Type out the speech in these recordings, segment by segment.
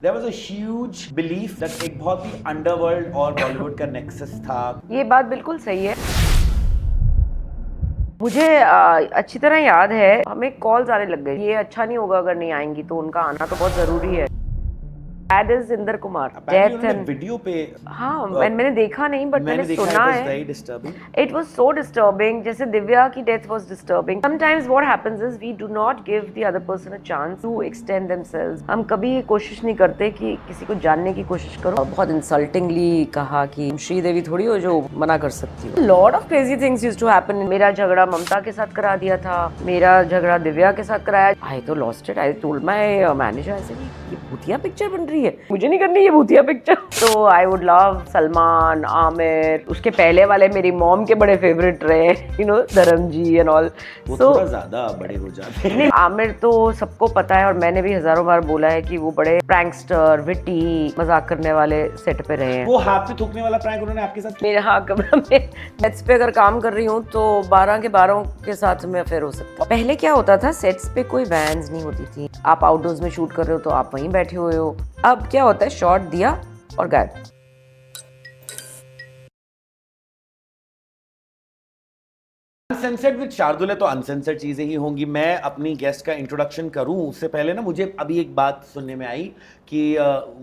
There was a huge belief that एक बहुत ही underworld और बॉलीवुड का नेक्सस था। ये बात बिल्कुल सही है। मुझे अच्छी तरह याद है, हमें कॉल्स आने लग गई, ये अच्छा नहीं होगा अगर नहीं आएंगी, तो उनका आना तो बहुत जरूरी है। That is Inder Kumar, Apparently death उन्होंने एंड वीडियो पे हाँ, मैंने देखा नहीं बट मैंने देखा, सुना it was है। very disturbing. It was so disturbing. जैसे दिव्या की death was disturbing. Sometimes what happens is we do not give the other person a chance to extend themselves. हम कभी ये कोशिश नहीं करते कि किसी को जानने की कोशिश करो। बहुत insultingly कहा कि श्रीदेवी थोड़ी हो जो मना कर सकती हो। Lot of crazy things used to happen. मेरा झगड़ा ममता के साथ करा दिया था, मेरा झगड़ा दिव्या के साथ कराया। I तो lost it. I told my manager ऐसे नहीं, ये भूतिया पिक्चर बन रही है, मुझे नहीं करनी ये भूतिया पिक्चर। तो I would love Salman, Aamir, उसके पहले वाले मेरी मॉम के बड़े फेवरेट रहे, यू नो, धर्म जी एंड ऑल। वो थोड़ा ज्यादा बड़े हो जाते हैं। नहीं, आमिर तो सबको पता है और मैंने भी हजारों बार बोला है कि वो बड़े प्रैंकस्टर, विटी, मजाक करने वाले सेट पे रहे हैं। वो हाथ पे थूकने वाला प्रैंक उन्होंने आपके साथ मेरे हाँ कमरा में सेट्स पे अगर काम कर रही हूँ तो 12 के 12 के साथ में अफेयर हो सकता है। पहले क्या होता था, सेट्स पे कोई वैन्स नहीं होती थी, आप आउटडोर्स में शूट कर रहे हो तो आप वहीं बैठे हुए हो। अब क्या होता है, शॉट दिया और गायब। अनसेंसर्ड विद शार्दुल है तो अनसेंसर्ड चीजें ही होंगी। मैं अपनी गेस्ट का इंट्रोडक्शन करूं उससे पहले ना, मुझे अभी एक बात सुनने में आई कि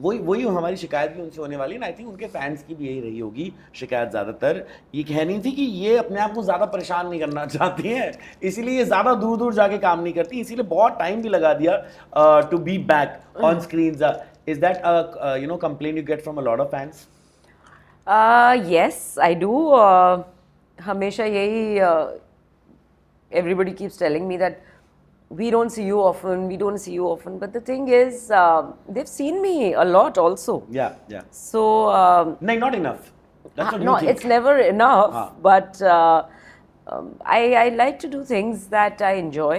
वही हमारी शिकायत भी उनसे होने वाली है ना। आई थिंक उनके फैंस की भी यही रही होगी शिकायत ज़्यादातर। ये कहनी थी कि ये अपने आप को ज़्यादा परेशान नहीं करना चाहती हैं, इसीलिए ये ज़्यादा दूर दूर जाके काम नहीं करती, इसीलिए बहुत टाइम भी लगा दिया to be back on screen. Is that you know complain you get from a lot of fans? Yes I do. हमेशा यही everybody keeps telling me that we don't see you often, but the thing is they've seen me a lot also. Yeah. So No, not enough. That's what no, you think. it's never enough. Ah. But I like to do things that I enjoy,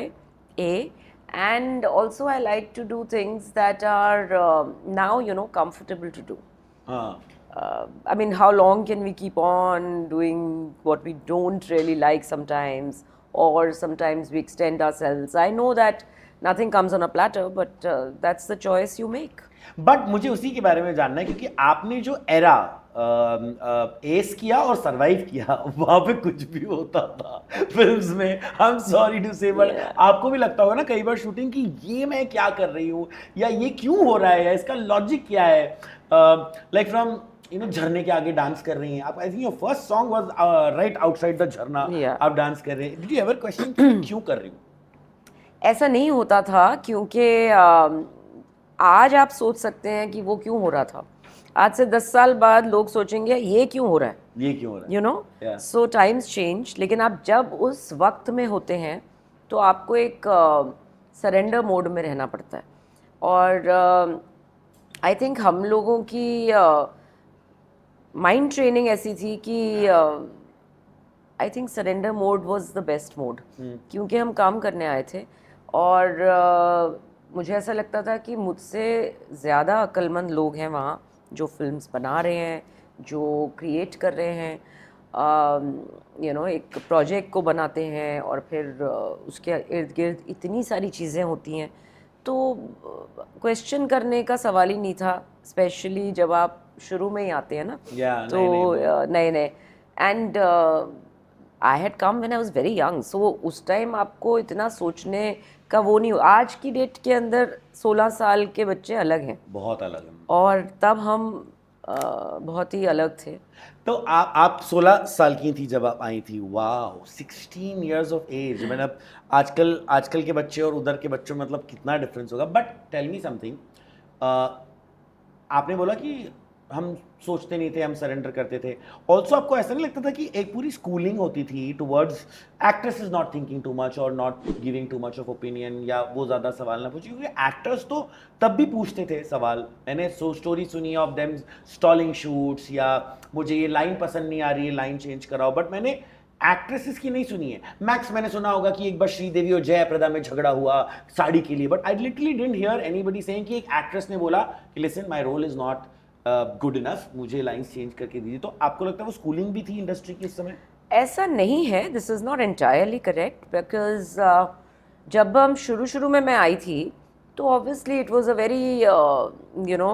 and also I like to do things that are now, you know, comfortable to do. I mean, how long can we keep on doing what we don't really like sometimes, or sometimes we extend ourselves? I know that nothing comes on a platter, but that's the choice you make. But मुझे उसी के बारे में जानना है क्योंकि आपने जो एरा एस किया और सरवाइव किया वहां पे कुछ भी होता था फिल्म्स में। आई एम सॉरी टू से, बट आपको भी लगता होगा ना कई बार शूटिंग की ये मैं क्या कर रही हूँ, या ये क्यों हो रहा है, या इसका लॉजिक क्या है। लाइक फ्रॉम यू नो, झरने के आगे डांस कर रही हैं आप। I think your first song was right outside the झरना। आप डांस कर रहे हैं। डिड यू एवर क्वेश्चन क्यों कर रही हूँ? ऐसा नहीं होता था, क्योंकि आज आप सोच सकते हैं कि वो क्यों हो रहा था, आज से 10 साल बाद लोग सोचेंगे ये क्यों हो रहा है, ये क्यों हो रहा है, you know. So times change, लेकिन आप जब उस वक्त में होते हैं तो आपको एक सरेंडर मोड में रहना पड़ता है। और आई थिंक हम लोगों की माइंड ट्रेनिंग ऐसी थी कि I think surrender mode was the best mode, क्योंकि हम काम करने आए थे। और मुझे ऐसा लगता था कि मुझसे ज़्यादा अक्लमंद लोग हैं वहाँ, जो फिल्म्स बना रहे हैं, जो क्रिएट कर रहे हैं, यू नो, एक प्रोजेक्ट को बनाते हैं और फिर उसके इर्द गिर्द इतनी सारी चीज़ें होती हैं, तो क्वेश्चन करने का सवाल ही नहीं था, स्पेशली जब आप शुरू में ही आते हैं ना। तो नए and I had come when I was very young, so उस टाइम आपको इतना सोचने का वो नहीं हो। आज की डेट के अंदर 16 साल के बच्चे अलग हैं, बहुत अलग हैं, और तब हम बहुत ही अलग थे। तो आप 16 साल की थी जब आप आई थी। वाह, 16 इयर्स ऑफ एज। मतलब आजकल के बच्चे और उधर के बच्चों में मतलब कितना डिफरेंस होगा। बट टेल मी समथिंग, आपने बोला कि हम सोचते नहीं थे, हम सरेंडर करते थे। ऑल्सो आपको ऐसा नहीं लगता था कि एक पूरी स्कूलिंग होती थी towards actress is not thinking too much और not giving too much of opinion, या वो ज़्यादा सवाल ना पूछे, क्योंकि एक्टर्स तो तब भी पूछते थे सवाल। मैंने स्टोरी सुनी ऑफ देम स्टॉलिंग शूट्स, या मुझे ये लाइन पसंद नहीं आ रही है, लाइन चेंज कराओ, बट मैंने एक्ट्रेसेस की नहीं सुनी है। मैक्स मैंने सुना होगा कि एक बार श्रीदेवी और जयप्रदा में झगड़ा हुआ साड़ी के लिए, but I literally didn't hear anybody saying कि एक एक्ट्रेस ने बोला कि listen my role is not good enough, मुझे लाइंस चेंज करके दीजिए। तो आपको लगता है वो स्कूलिंग भी थी इंडस्ट्री की उस समय? ऐसा नहीं है, this is not entirely correct, because जब हम शुरू में मैं आई थी तो obviously it was a very you know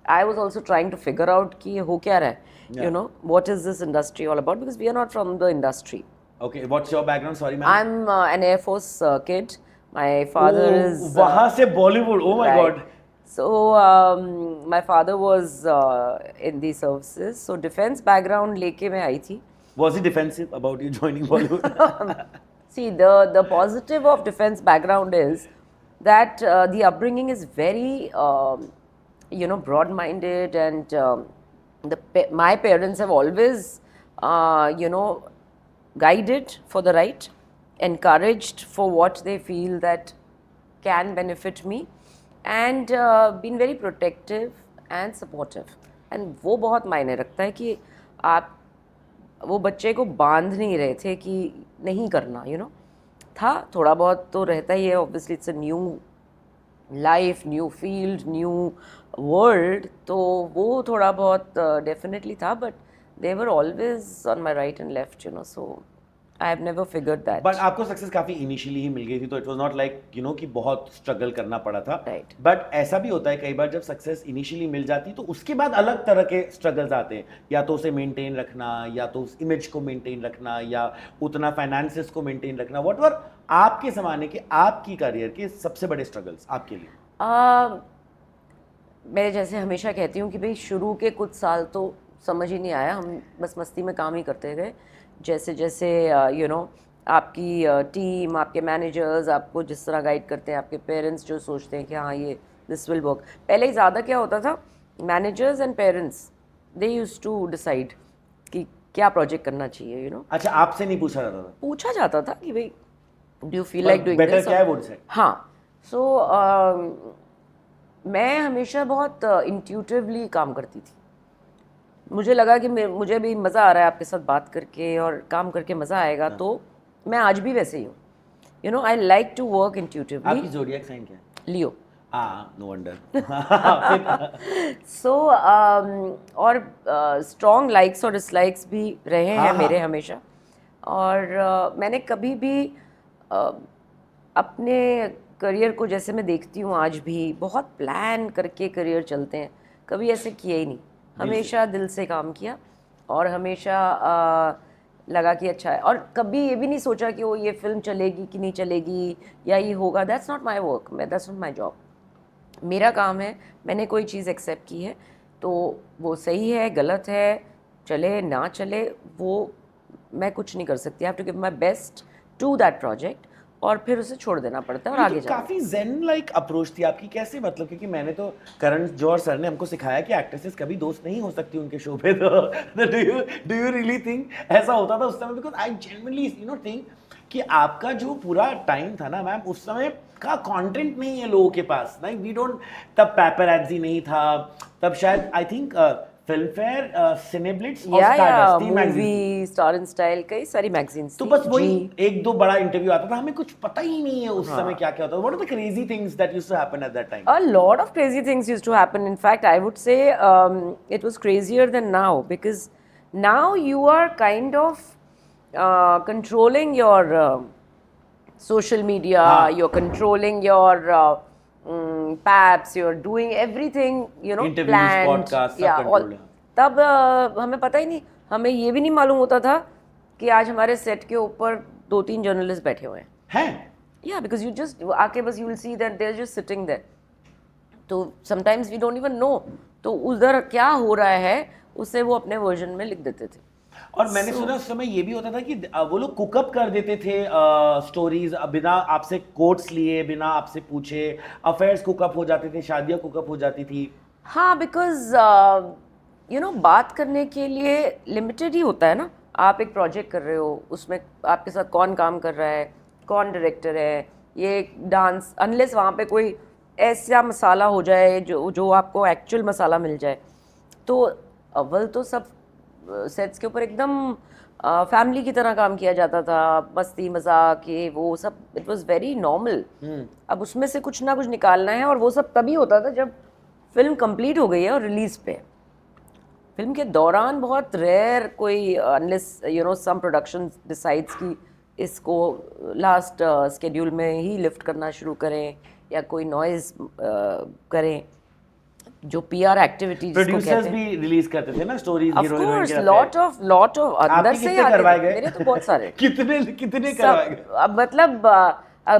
I was also trying to figure out कि ये हो क्या रहा है, Yeah. You know what is this industry all about, because we are not from the industry. Okay, what's your background? Sorry, ma'am. I'm an Air Force kid. My father is वहाँ से Bollywood. Oh my right. God. So my father was in the services. So defense background लेके मैं आई थी. Was he defensive about you joining Bollywood? See, the positive of defense background is that the upbringing is very broad-minded, and my parents have always guided for the right, encouraged for what they feel that can benefit me, and been very protective and supportive. And वो बहुत मायने रखता है कि आप वो बच्चे को बांध नहीं रहे थे कि नहीं करना, था थोड़ा बहुत तो रहता ही है. Obviously it's a new life, new field, new world, तो वो थोड़ा बहुत डेफिनेटली था, but they were always on my right and left, so I have never figured that. But आपको सक्सेस काफी इनिशियली ही मिल गई थी, तो इट वाज नॉट लाइक कि बहुत स्ट्रगल करना पड़ा था. Right. बट ऐसा भी होता है कई बार जब सक्सेस इनिशियली मिल जाती तो उसके बाद अलग तरह के स्ट्रगल्स आते हैं, या तो उसे मेंटेन रखना, या तो उस इमेज को मेंटेन रखना, या उतना फाइनेंसेस को मेंटेन रखना. व्हाटएवर आपके जमाने के, आपकी करियर के सबसे बड़े स्ट्रगल्स आपके लिए? मैं जैसे हमेशा कहती हूँ कि भाई शुरू के कुछ साल तो समझ ही नहीं आया, हम बस मस्ती में काम ही करते गए. जैसे जैसे आपकी टीम, आपके मैनेजर्स आपको जिस तरह गाइड करते हैं, आपके पेरेंट्स जो सोचते हैं कि हाँ ये दिस विल वर्क. पहले ही ज़्यादा क्या होता था, managers and parents they used to decide कि क्या प्रोजेक्ट करना चाहिए. अच्छा, आपसे नहीं पूछा जाता था? पूछा जाता था कि भाई do you feel like doing better this. क्या है वो डिसाइड. हाँ, सो मैं हमेशा बहुत इंट्यूटिवली काम करती थी. मुझे लगा कि मुझे भी मज़ा आ रहा है आपके साथ बात करके और काम करके मज़ा आएगा, तो मैं आज भी वैसे ही हूँ. I like to work intuitively. आपकी ज़ोडिएक साइन क्या है? लियो. हाँ, नो वंडर. सो और स्ट्रॉन्ग लाइक्स और डिसलाइक्स भी रहे हैं मेरे हमेशा. और मैंने कभी भी अपने करियर को, जैसे मैं देखती हूँ आज भी, बहुत प्लान करके करियर चलते हैं, कभी ऐसे किया ही नहीं. हमेशा दिल से काम किया और हमेशा लगा कि अच्छा है. और कभी ये भी नहीं सोचा कि वो ये फिल्म चलेगी कि नहीं चलेगी या ये होगा. That's not my work, that's not my job. मेरा काम है, मैंने कोई चीज़ एक्सेप्ट की है तो वो सही है, गलत है, चले ना चले, वो मैं कुछ नहीं कर सकती. I have to give my best to that project और फिर उसे छोड़ देना पड़ता है और आगे जाना. काफी जेन लाइक अप्रोच थी आपकी. कैसे, मतलब क्योंकि मैंने तो करण जौहर सर ने हमको सिखाया कि एक्ट्रेसेस कभी दोस्त नहीं हो सकती उनके शो पे. तो डू यू रियली थिंक ऐसा होता था उस समय? बिकॉज आई जेन्युइनली थिंक कि आपका जो पूरा टाइम था ना मैम, उस समय का कंटेंट नहीं है लोगों के पास. लाइक वी डोंट, तब पेपरैजी नहीं था, तब शायद आई थिंक फिल्मफेयर, सिनेब्लिट्स और stardust movie, star in style, कई सारी मैगजीन्स. तो बस वही एक दो बड़ा इंटरव्यू आता था, हमें कुछ पता ही नहीं है उस समय क्या क्या होता था. What are the crazy things that used to happen at that time? A lot of crazy things used to happen. In fact, I would say it was crazier than now, because now you are kind of controlling your social media, you're controlling your paps, you're doing everything, Interviews, planned. podcasts, सब Yeah, control है. तब हमें पता ही नहीं, हमें ये भी नहीं मालूम होता था कि आज हमारे सेट के ऊपर 2-3 जर्नलिस्ट बैठे हुए हैं. Yeah, because you just आके बस you will see that they're just sitting there. तो sometimes we don't even know. तो उधर क्या हो रहा है उसे वो अपने वर्जन में लिख देते थे. और मैंने सुना उस समय ये भी होता था कि वो लोग कुकअप कर देते थे स्टोरीज बिना आपसे कोट्स लिए, बिना आपसे पूछे. अफेयर्स कुकअप हो जाते थे, शादियां कुकअप हो जाती थी. हाँ, बिकॉज बात करने के लिए लिमिटेड ही होता है ना. आप एक प्रोजेक्ट कर रहे हो, उसमें आपके साथ कौन काम कर रहा है, कौन डायरेक्टर है, ये डांस, अनलेस वहाँ पे कोई ऐसा मसाला हो जाए जो आपको एक्चुअल मसाला मिल जाए. तो अव्वल तो सब सेट्स के ऊपर एकदम फैमिली की तरह काम किया जाता था, मस्ती मजाक ये वो सब, इट वाज वेरी नॉर्मल. अब उसमें से कुछ ना कुछ निकालना है, और वो सब तभी होता था जब फिल्म कंप्लीट हो गई है और रिलीज पे. फिल्म के दौरान बहुत रेयर कोई, अनलेस सम प्रोडक्शन डिसाइड्स कि इसको लास्ट स्केड्यूल में ही लिफ्ट करना शुरू करें या कोई नॉइज करें, जो पीआर एक्टिविटी जिसको प्रोड्यूसर्स कहते हैं। भी रिलीज करते थे ना stories of hero course, heroine lot of अंदर आपके से कितने आते करवाए थे। गए? मेरे तो बहुत सारे कितने कितने करवाए गए? सब। अब मतलब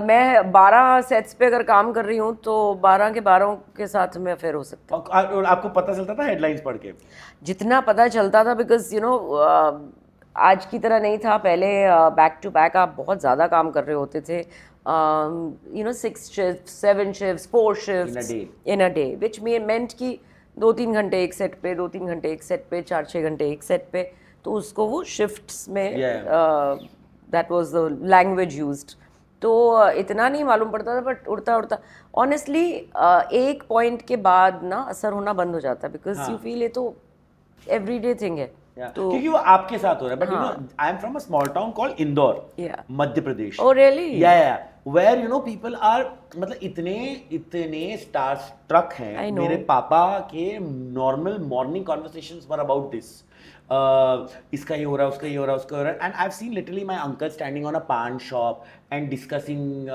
मैं 12 सेट्स पे अगर काम कर रही हूँ तो 12 के 12 के साथ में अफेयर हो सकता और आपको पता चलता था हेडलाइंस पढ़ के? है। जितना पता चलता था, बिकॉज आज की तरह नहीं था पहले। बैक टू बैक आप बहुत ज़्यादा काम कर रहे होते थे। 6 shifts, 7 shifts, 4 shifts day. in a day, which meant कि 2-3 घंटे एक सेट पे, 2-3 घंटे एक सेट पे, 4-6 घंटे एक सेट पे। तो उसको वो शिफ्ट्स में, that was the language used. तो इतना नहीं मालूम पड़ता था, बट उड़ता उड़ता ऑनेस्टली एक पॉइंट के बाद ना असर होना बंद हो जाता है, बिकॉज यू फील ये तो एवरीडे थिंग है। तो क्योंकि वो आपके साथ हो रहा है, but you know I am from a small town called Indore, Yeah. Madhya Pradesh. Oh, really? Yeah where you know people are, मतलब इतने स्टार स्ट्रक I हैं। know. मेरे पापा के normal morning conversations were about this, इसका ये हो रहा है, उसका ये हो रहा है, उसका हो रहा है। And I have seen literally my uncle standing on a पान शॉप एंड डिस्कसिंग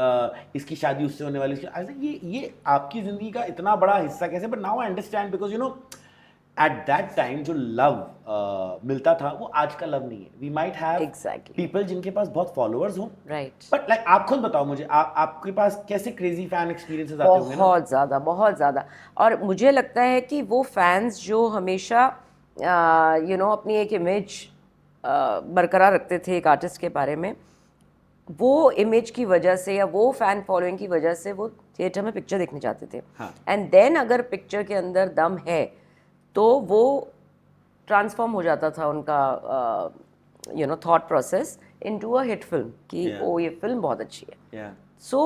इसकी शादी उससे होने वाली, इसकी। आई थिंक ये आपकी जिंदगी का इतना बड़ा हिस्सा कैसे? But now I understand, because you know at that time जो लव मिलता था वो आज का लव नहीं है। We might have Exactly. People जिनके पास बहुत फॉलोअर्स हों, राइट। बट लाइक आप खुद बताओ मुझे, आपके पास कैसे क्रेजी फैन एक्सपीरियंसेस आते होंगे ना? बहुत ज़्यादा, बहुत ज़्यादा। और मुझे लगता है कि वो फैंस जो हमेशा अपनी एक इमेज बरकरार रखते थे एक आर्टिस्ट के बारे में, वो इमेज की वजह से या वो फैन फॉलोइंग की वजह से वो थिएटर में पिक्चर देखने जाते थे। हाँ। एंड देन अगर पिक्चर के अंदर दम है तो वो ट्रांसफॉर्म हो जाता था उनका thought process into a hit film कि Yeah. ओ ये फिल्म बहुत अच्छी है। Yeah. सो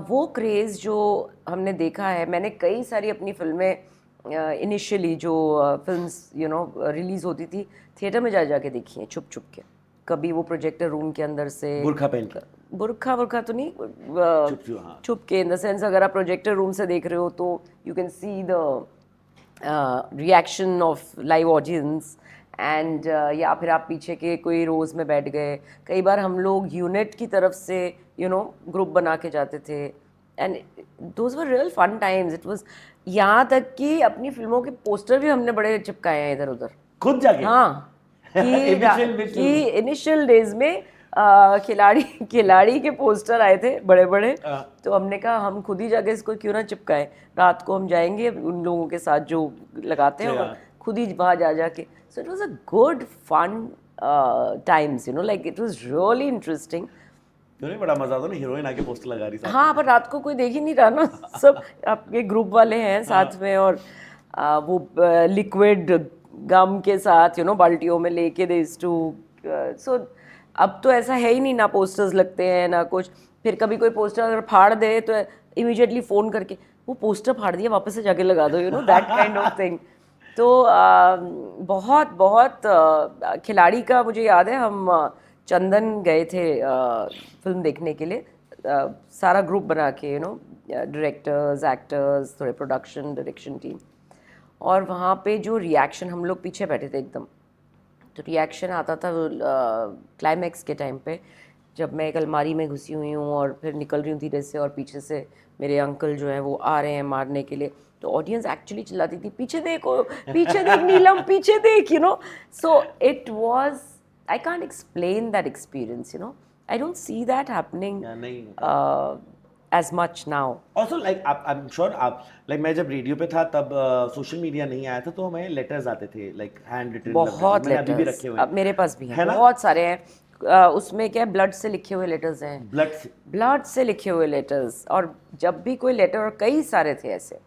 वो क्रेज़ जो हमने देखा है, मैंने कई सारी अपनी फिल्में इनिशियली जो फिल्म्स रिलीज़ होती थी थिएटर में जा जाके देखी हैं छुप छुप के। कभी वो प्रोजेक्टर रूम के अंदर से बुर्खा पहन कर? बुरखा तो नहीं, छुप, हाँ। छुप के इन द सेंस अगर आप प्रोजेक्टर रूम से देख रहे हो तो you can see the reaction of live audience. And या फिर आप पीछे के कोई रोज में बैठ गए। कई बार हम लोग यूनिट की तरफ से ग्रुप बना के जाते थे, and those were real fun times. It was, यहाँ तक कि अपनी फिल्मों के पोस्टर भी हमने बड़े चिपकाए हैं इधर उधर। खुद जाके? हाँ कि इनिशियल डेज में खिलाड़ी के पोस्टर आए थे बड़े बड़े, तो हमने कहा हम खुद ही जाके इसको क्यों ना चिपकाएं। रात को हम जाएंगे उन लोगों के साथ जो लगाते हैं और खुद ही वहाँ जा जाके। So it was a good fun times, like it was really interesting. नहीं, बड़ा मजा आता ना, हीरोइन आके पोस्टर लगा रही। हाँ, पर रात को कोई देख ही नहीं रहा ना। सब आपके ग्रुप वाले हैं साथ में, और वो लिक्विड गम के साथ बाल्टियों में लेके दे टू। सो अब तो ऐसा है ही नहीं, ना पोस्टर्स लगते हैं ना कुछ। फिर कभी कोई पोस्टर अगर फाड़ दे तो इमीडिएटली फ़ोन करके वो पोस्टर फाड़ दिया, वापस से जाके लगा दो, दैट काइंड ऑफ थिंग। तो बहुत बहुत खिलाड़ी का मुझे याद है, हम चंदन गए थे फिल्म देखने के लिए, सारा ग्रुप बना के, डायरेक्टर्स, एक्टर्स, थोड़े प्रोडक्शन डायरेक्शन टीम। और वहाँ पे जो रिएक्शन, हम लोग पीछे बैठे थे एकदम, तो रिएक्शन आता था क्लाइमैक्स के टाइम पे, जब मैं एक अलमारी में घुसी हुई हूँ और फिर निकल रही हूँ धीरे से, और पीछे से मेरे अंकल जो हैं वो आ रहे हैं मारने के लिए, तो ऑडियंस एक्चुअली चिल्लाती थी, पीछे देखो, पीछे देख नीलम, पीछे देख, सो it was, I can't explain that experience, I don't see that happening as much now. Also, like I'm sure like मैं जब रेडियो पे था तब सोशल मीडिया नहीं आया था, तो हमें लेटर्स आते थे, like हैंड रिटन। बहुत मैंने अभी भी लेटर्स, रखे हुए अब मेरे पास भी हैं, है ना? बहुत सारे हैं। उसमें क्या है, ब्लड से लिखे हुए लेटर्स हैं, ब्लड से लिखे हुए लेटर्स। और जब भी कोई लेटर, और कई सारे थे ऐसे,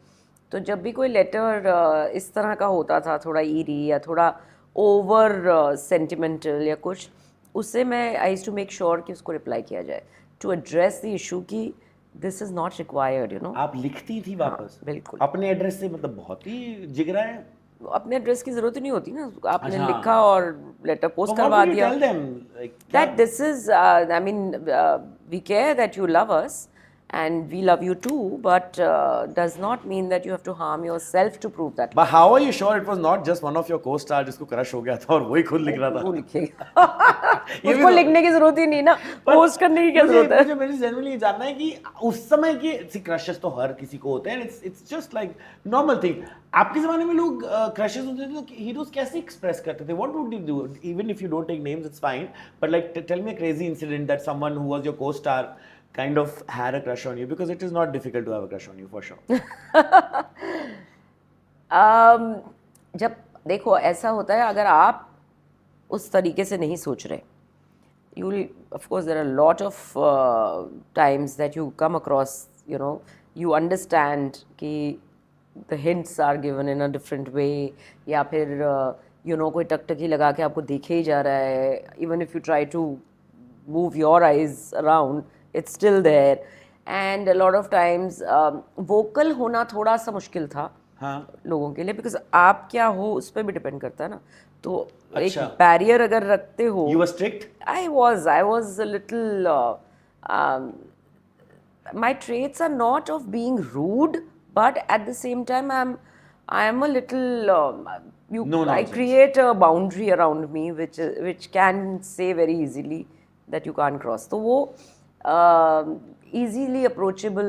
तो जब भी कोई लेटर इस तरह का होता था, थोड़ा ईरी या थोड़ा ओवर सेंटिमेंटल या कुछ, उससे मैं I used to make sure कि उसको रिप्लाई किया जाए, टू एड्रेस द इशू की दिस इज नॉट रिक्वायर्ड, आप लिखती थी वापस? हाँ, बिल्कुल। अपने एड्रेस से, मतलब बहुत ही जिगरा है। अपने एड्रेस की जरूरत ही नहीं होती ना, आपने अच्छा। लिखा और लेटर पोस्ट करवा दिया। Tell them, like, That this is, I mean, we care that you love us, and we love you too, but does not mean that you have to harm yourself to prove that. But how are you sure it was not just one of your co-stars जिसको crush हो गया था और वही खुद लिख रहा वो था? लिखेगा उसको लिखने की जरूरत ही नहीं ना, पोस्ट करने की क्या जरूरत है? मुझे जनरली ये जानना है कि उस समय के क्रशेस तो हर किसी को होते हैं, it's just like normal thing. आपके जमाने में लोग क्रशेस होते थे तो हीरोज कैसे एक्सप्रेस करते थे? What would you do? Even if you don't take names it's fine, but like tell me a crazy incident that someone who was your co-star kind of had a crush on you, because it is not difficult to have a crush on you for sure. जब देखो ऐसा होता है, अगर आप उस तरीके से नहीं सोच रहे, you will, of course there are a lot of times that you come across, you know, you understand कि the hints are given in a different way, या फिर you know कोई टकटकी लगा के आपको देखे ही जा रहा है, even if you try to move your eyes around, it's still there. And a lot of times vocal होना थोड़ा सा मुश्किल था लोगों के लिए, because आप क्या हो उस पर भी डिपेंड करता है ना. तो एक बैरियर अगर रखते हो. You were strict? I was a little my traits are not of being rude, but at the same time I am a little I create a boundary around me which can say very easily that you can't cross. तो वो easily approachable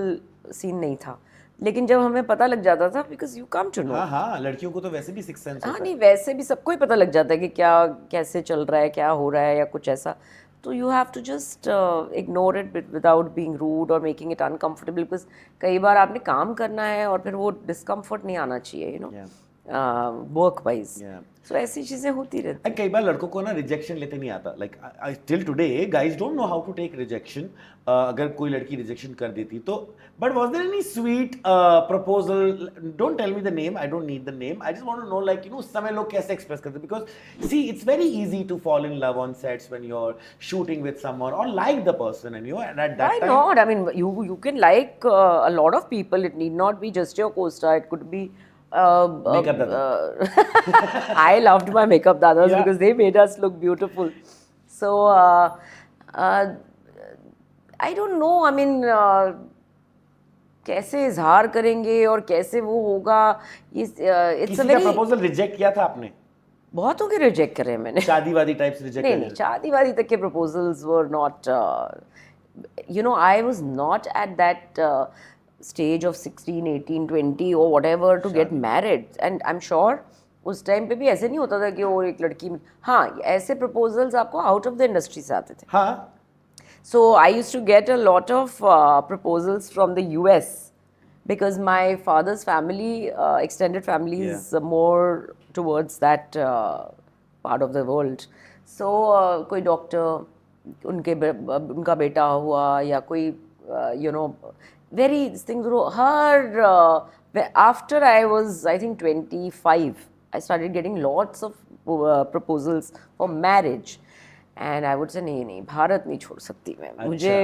scene नहीं था, लेकिन जब हमें पता लग जाता था, because you come to know. हाँ, लड़कियों को तो वैसे भी सिक्स सेंस होता है. हाँ नहीं, वैसे भी सबको ही पता लग जाता है कि क्या कैसे चल रहा है, क्या हो रहा है या कुछ ऐसा. तो you have to just ignore it without being rude or making it uncomfortable, because कई बार आपने काम करना है और फिर वो discomfort नहीं आना चाहिए, you know. Work wise. So ऐसी चीजें होती रहती. कई बार लड़कों को ना रिजेक्शन लेते नहीं आता. Like till today guys don't know how to take rejection. अगर कोई लड़की रिजेक्शन कर देती तो, but was there any sweet proposal? Don't tell me the name, I don't need the name, I just want to know like you know उस समय लोग कैसे एक्सप्रेस करते. Because see it's very easy to fall in love on sets when you are shooting with someone और like the person, and you eight that time. Why not? I mean, you can like a lot of people. It need not be just your co-star. It could be Makeup dada. I loved my makeup dadas because they made us look beautiful. So I don't know. I mean, कैसे इजहार करेंगे और कैसे वो होगा, ये किसी का प्रपोजल रिजेक्ट किया था आपने? बहुतों के रिजेक्ट करे हैं मैंने. शादीवादी टाइप्स रिजेक्ट? नहीं, शादीवादी तक के proposals were not, you know, I was not at that stage of 16, 18, 20 or whatever to get married. And I'm sure उस टाइम पे भी ऐसे नहीं होता था कि वो एक लड़की. हाँ, ऐसे प्रपोजल्स आपको आउट ऑफ द इंडस्ट्री से आते थे. हाँ. So I used to get a lot of proposals from the US because my father's family, extended family, is more towards that part of the world. So कोई doctor, उनका बेटा हुआ, या कोई you know very things. After I was, I think 25, I started getting lots of proposals for marriage. And I would say नहीं, भारत नहीं छोड़ सकती मैं. मुझे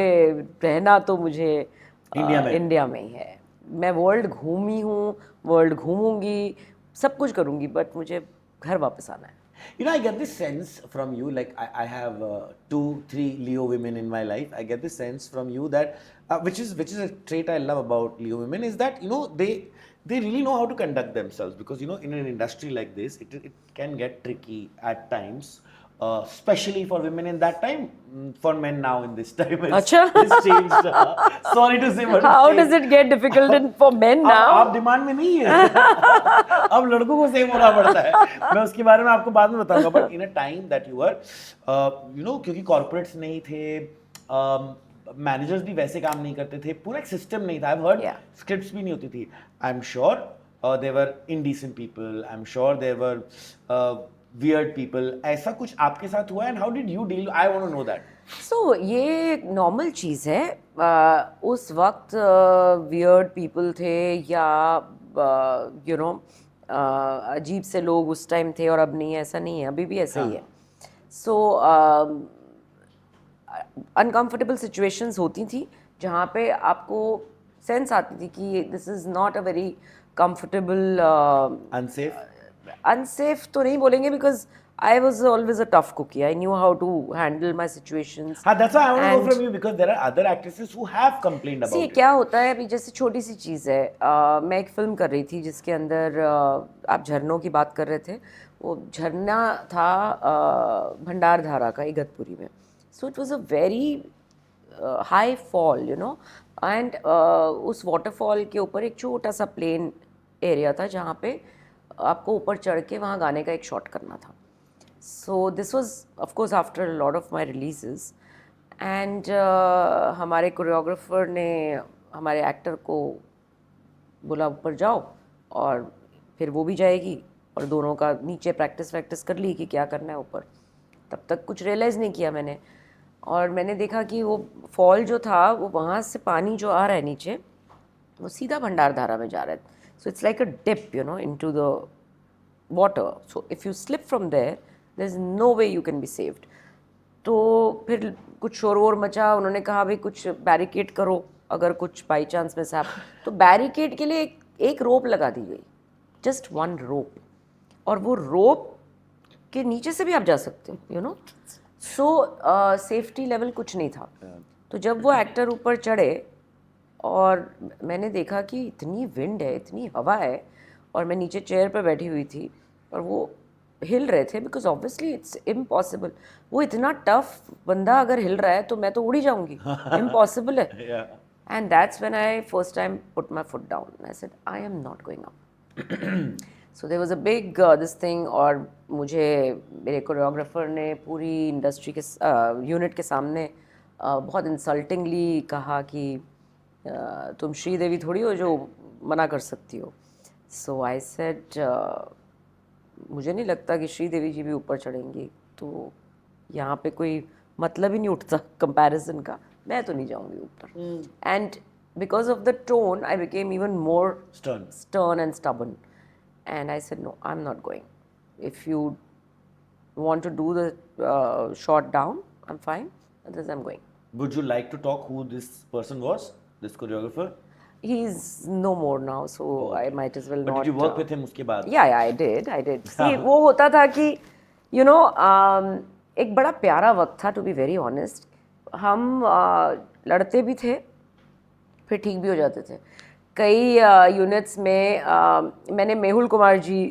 रहना तो मुझे इंडिया में ही है. मैं वर्ल्ड घूमी हूँ, वर्ल्ड घूमूंगी, सब कुछ करूँगी, बट मुझे घर वापस आना है. You know, I get this sense from you, like I have 2-3 Leo women in my life. I get this sense from you that, which is a trait I love about Leo women, is that, you know, they really know how to conduct themselves, because, you know, in an industry like this, it can get tricky at times. Especially for women in that time, for men now in this time, it's changed. Sorry to say, but how does it get difficult for men now? आप demand में नहीं है. अब लड़कों को same होना पड़ता है. मैं उसके बारे में आपको बाद में बताऊंगा. But in a time that you were, you know, क्योंकि कॉर्पोरेट्स नहीं थे, मैनेजर्स भी वैसे काम नहीं करते थे, पूरा एक सिस्टम नहीं था. आई हैव हर्ड स्क्रिप्ट्स भी नहीं होती थी. I am sure there were indecent people, I am sure there were weird people. ऐसा कुछ आपके साथ हुआ, and how did you deal? I want to know that. So ये नॉर्मल चीज़ है. उस वक्त weird people थे, या you know अजीब से लोग उस टाइम थे, और अब नहीं, ऐसा नहीं है, अभी भी ऐसा ही है. So uncomfortable situations होती थी जहाँ पे आपको सेंस आती थी कि this is not a very comfortable. Unsafe? Unsafe तो नहीं बोलेंगे, because I was always a tough cookie. I knew how to handle my situations. हाँ, that's why I want to know And- from you because there are other actresses who have complained about See, it. क्या होता है अभी, जैसे छोटी सी चीज़ है, मैं एक फिल्म कर रही थी जिसके अंदर आप झरनों की बात कर रहे थे, वो झरना था भंडारधारा का इगतपुरी में. सो it was a very high fall, you know, and उस वाटरफॉल के ऊपर एक छोटा सा प्लेन एरिया था जहाँ पे आपको ऊपर चढ़ के वहाँ गाने का एक शॉट करना था. So this was of course after lot of my releases, and हमारे कोरियोग्राफर ने हमारे एक्टर को बोला ऊपर जाओ, और फिर वो भी जाएगी, और दोनों का नीचे प्रैक्टिस कर ली कि क्या करना है ऊपर. तब तक कुछ रियलाइज़ नहीं किया मैंने, और मैंने देखा कि वो फॉल जो था वो वहाँ से पानी जो आ रहा है नीचे वो सीधा भंडारधारा में जा रहा है. So it's like a dip, you know, into the water. So if you slip from there is no way you can be saved. तो फिर कुछ शोर वोर मचा, उन्होंने कहा भाई कुछ बैरिकेड करो अगर कुछ बाई चांस में से आप, तो बैरिकेड के लिए एक रोप लगा दी गई, जस्ट वन रोप, और वो रोप के नीचे से भी आप जा सकते हो, you know. So safety level कुछ नहीं था. तो जब वो एक्टर ऊपर चढ़े और मैंने देखा कि इतनी विंड है, इतनी हवा है, और मैं नीचे चेयर पर बैठी हुई थी और वो हिल रहे थे, बिकॉज ऑब्वियसली इट्स इम्पॉसिबल. वो इतना टफ बंदा अगर हिल रहा है तो मैं तो उड़ी जाऊंगी, इम्पॉसिबल है. Yeah. And that's when I first time put my foot down. I said I am not going up. So there was a big this thing, और मुझे मेरे कोरियोग्राफर ने पूरी इंडस्ट्री के यूनिट के सामने बहुत इंसल्टिंगली कहा कि तुम श्रीदेवी थोड़ी हो जो मना कर सकती हो. सो आई सेड मुझे नहीं लगता कि श्रीदेवी जी भी ऊपर चढ़ेंगी, तो यहाँ पे कोई मतलब ही नहीं उठता कंपैरिजन का, मैं तो नहीं जाऊँगी ऊपर. And because of the tone I became even more stern and stubborn, and I said no, I'm not going. If you want to do the shot down, I'm fine, otherwise I'm going. Would you like to talk who this person was, this choreographer? He's no more now, so I might as well But not. did you work with him उसके बाद? Yeah, I did. See, वो होता था कि you know, एक बड़ा प्यारा वक्त था, to be very honest. हम लड़ते भी थे, फिर ठीक भी हो जाते थे. कई यूनिट्स में मैंने मेहुल कुमार जी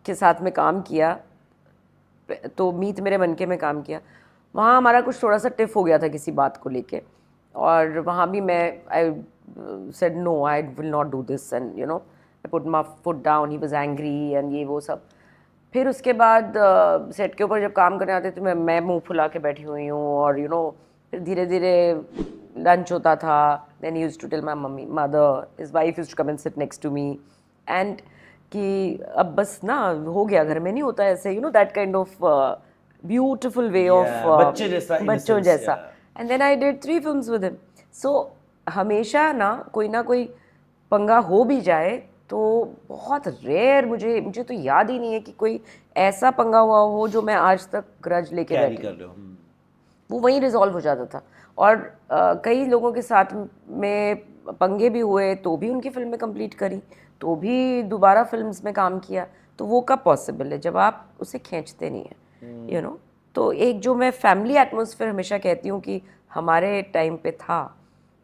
के साथ में काम किया, तो मीत मेरे मनके में काम किया. वहाँ हमारा कुछ थोड़ा सा टिफ हो गया था किसी बात को लेके, और वहाँ भी मैं I said no, I will not do this, and you know I put my foot down. He was angry and ये वो सब. फिर उसके बाद सेट के ऊपर जब काम करने आते तो मैं मुंह फुला के बैठी हुई हूँ, और यू नो फिर धीरे धीरे लंच होता था. Then he used to tell my mummy mother, his wife used to come and sit next to me, and कि अब बस ना हो गया, घर में नहीं होता ऐसे, you know that kind of beautiful way of बच्चे जैसा बच्चों innocence, जैसा. yeah. And then I did 3 films with him. So हमेशा ना कोई पंगा हो भी जाए तो बहुत रेयर, मुझे तो याद ही नहीं है कि कोई ऐसा पंगा हुआ हो जो मैं आज तक ग्रज लेके कैरी बैठी. कर रहे हो. वो वहीं रिजॉल्व हो जाता था. और कई लोगों के साथ में पंगे भी हुए तो भी उनकी फिल्में कंप्लीट करी, तो भी दोबारा फिल्म्स में काम किया. तो वो कब पॉसिबल है जब आप उसे खींचते नहीं हैं, यू नो. तो एक जो मैं फैमिली एटमॉस्फेयर हमेशा कहती हूँ कि हमारे टाइम पे था,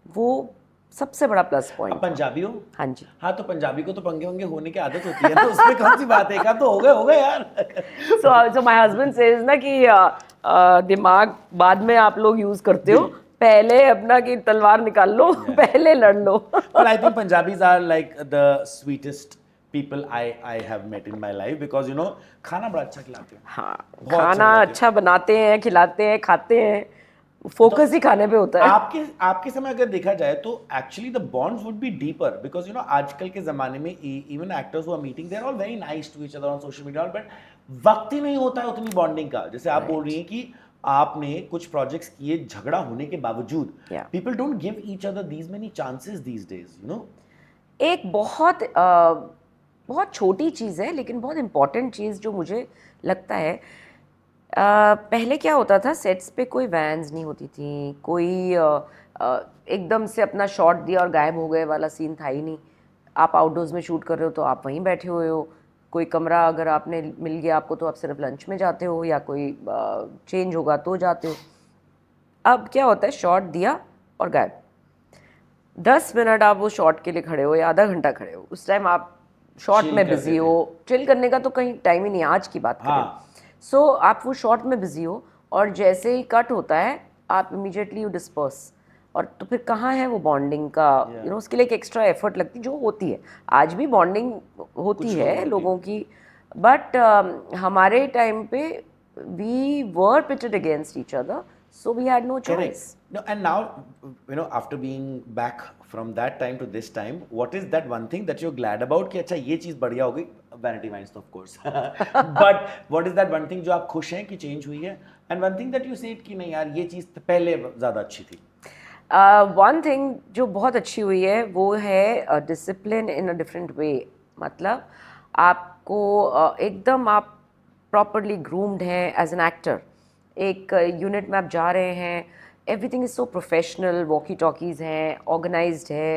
वो सबसे बड़ा प्लस आप पॉइंट. पंजाबी हो? हाँ जी. हाँ, तो पंजाबी को तो पंगे वंगे होने की आदत होती है, तो उसमें कौन सी बात है, का तो हो गए यार. सो माय हस्बैंड सेज ना कि दिमाग बाद में आप लोग यूज करते हो, पहले अपना की तलवार निकाल लो, पहले लड़ लो. But I think Punjabis are like the sweetest people I have met in my life because you know खाना बड़ा अच्छा खिलाते हैं. हाँ, बहुत खाना बनाते हैं. अच्छा बनाते हैं, खिलाते हैं, खाते हैं. फोकस ही खाने पे होता है. आपके समय अगर देखा जाए तो actually the bonds would be deeper because you know आजकल के जमाने में even actors who are meeting they are all very nice to each other on social media, but वक्त ही नहीं होता है उतनी बॉन्डिंग का. जैसे आप बोल रही हैं कि आपने कुछ प्रोजेक्ट्स किए झगड़ा होने के बावजूद. Yeah. People don't give each other these many chances these days, you know. एक बहुत छोटी चीज़ है लेकिन बहुत इम्पॉर्टेंट चीज़ जो मुझे लगता है, पहले क्या होता था, सेट्स पे कोई वैन्स नहीं होती थी, कोई एकदम से अपना शॉट दिया और गायब हो गए वाला सीन था ही नहीं. आप आउटडोर्स में शूट कर रहे हो तो आप वहीं बैठे हुए हो, कोई कमरा अगर आपने मिल गया आपको तो आप सिर्फ लंच में जाते हो, या कोई चेंज होगा तो जाते हो। अब क्या होता है, शॉट दिया और गायब। 10 मिनट आप वो शॉट के लिए खड़े हो या आधा घंटा खड़े हो, उस टाइम आप शॉट Chill में करते बिजी थे। हो। चिल करने का तो कहीं टाइम ही नहीं है, आज की बात करें। हाँ। सो आप वो शॉट में बिजी हो, और जैसे ही कट होता है आप इमीडिएटली यू डिस्पर्स। और तो फिर कहाँ है वो बॉन्डिंग का, Yeah. यू नो, उसके लिए एक एक्स्ट्रा एफर्ट लगती जो होती है। आज भी बॉन्डिंग होती कुछ है लोगों होती लोगों की, बट हमारे टाइम पे we were pitted against each other, so we had no Correct. Choice. No, and now, after being back from that time to this time, what is that one thing that you're glad about कि अच्छा ये चीज़ बढ़िया हो गई? Vanity Vines तो of course. But what is that one thing जो आप खुश हैं कि change हुई है? And one thing that you said कि नहीं यार ये चीज़ तो पहले ज़्यादा अच्छी थी. वन थिंग जो बहुत अच्छी हुई है वो है discipline in a different way. मतलब आपको एकदम आप प्रॉपरली ग्रूम्ड हैं एज एन एक्टर। एक यूनिट में आप जा रहे हैं, everything is so professional, walkie talkies हैं, ऑर्गेनाइज्ड है,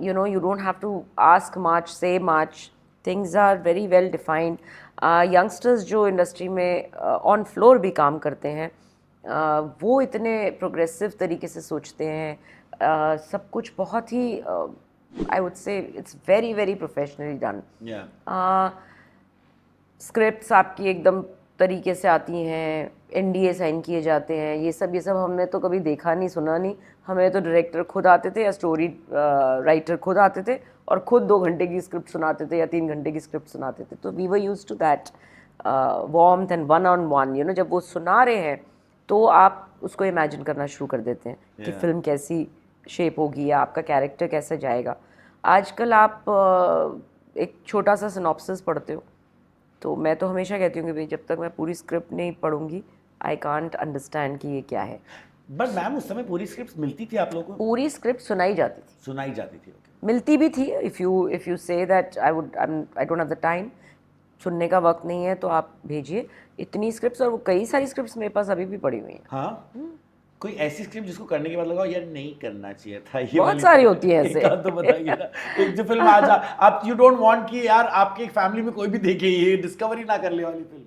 you know, you don't have to ask much, say much, things are very well defined. Youngsters जो इंडस्ट्री में ऑन फ्लोर भी काम करते हैं, वो इतने प्रोग्रेसिव तरीके से सोचते हैं। सब कुछ बहुत ही, I would say it's very very professionally done. Yeah. Scripts आपकी एकदम तरीके से आती हैं, एनडीए साइन किए जाते हैं, ये सब हमने तो कभी देखा नहीं, सुना नहीं। हमें तो डायरेक्टर खुद आते थे या स्टोरी राइटर खुद आते थे और खुद 2 घंटे की स्क्रिप्ट सुनाते थे या 3 घंटे की स्क्रिप्ट सुनाते थे। तो we were used to that warmth and one on one, you know, जब वो सुना रहे हैं तो आप उसको इमेजिन करना शुरू कर देते हैं कि Yeah. फिल्म कैसी शेप होगी या आपका कैरेक्टर कैसे जाएगा। आजकल आप एक छोटा सा सिनॉप्सिस पढ़ते हो, तो मैं तो हमेशा कहती हूँ कि भाई जब तक मैं पूरी स्क्रिप्ट नहीं पढ़ूंगी आई कांट अंडरस्टैंड कि ये क्या है। बट मैम उस समय पूरी स्क्रिप्ट मिलती थी आप लोगों को? पूरी स्क्रिप्ट सुनाई जाती थी, सुनाई जाती थी? Okay. मिलती भी थी। If you say that I don't have the time, सुनने का वक्त नहीं है, तो आप भेजिए। इतनी स्क्रिप्ट्स, और वो कई सारी स्क्रिप्ट्स मेरे पास अभी भी पड़ी हुई हैं। हाँ, कोई ऐसी स्क्रिप्ट जिसको करने के बाद लगा यार नहीं करना चाहिए था ये बहुत वाली सारी film? होती हैं ऐसे। एक आध तो बताइए ना। एक जो फिल्म आज आप यू डोंट वांट कि यार आपके फैमिली में कोई भी देखे, ये डिस्कवरी ना कर ले वाली फिल्म।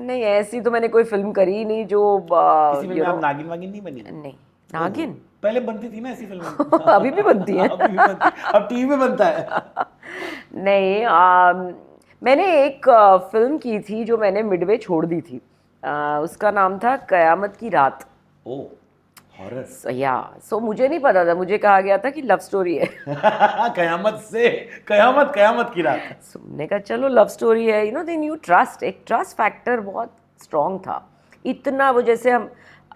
नहीं, ऐसी तो मैंने कोई फिल्म करी ही नहीं जो किसी फिल्म you में आप know, नागिन वागिन नहीं बनी? नहीं, नागिन पहले बनती थी ना ऐसी फिल्म। अभी भी बनती है। अभी भी बनती, अब टीवी में बनता है। नहीं, मैंने एक फिल्म की थी जो मैंने मिडवे छोड़ दी थी। उसका नाम था कयामत की रात। ओ, हॉरर। सो मुझे नहीं पता था, मुझे कहा गया था कि लव स्टोरी है। कयामत की रात। सुनने का चलो लव स्टोरी है, you know, then you trust, एक ट्रस्ट फैक्टर बहुत स्ट्रॉन्ग था। इतना वो, जैसे हम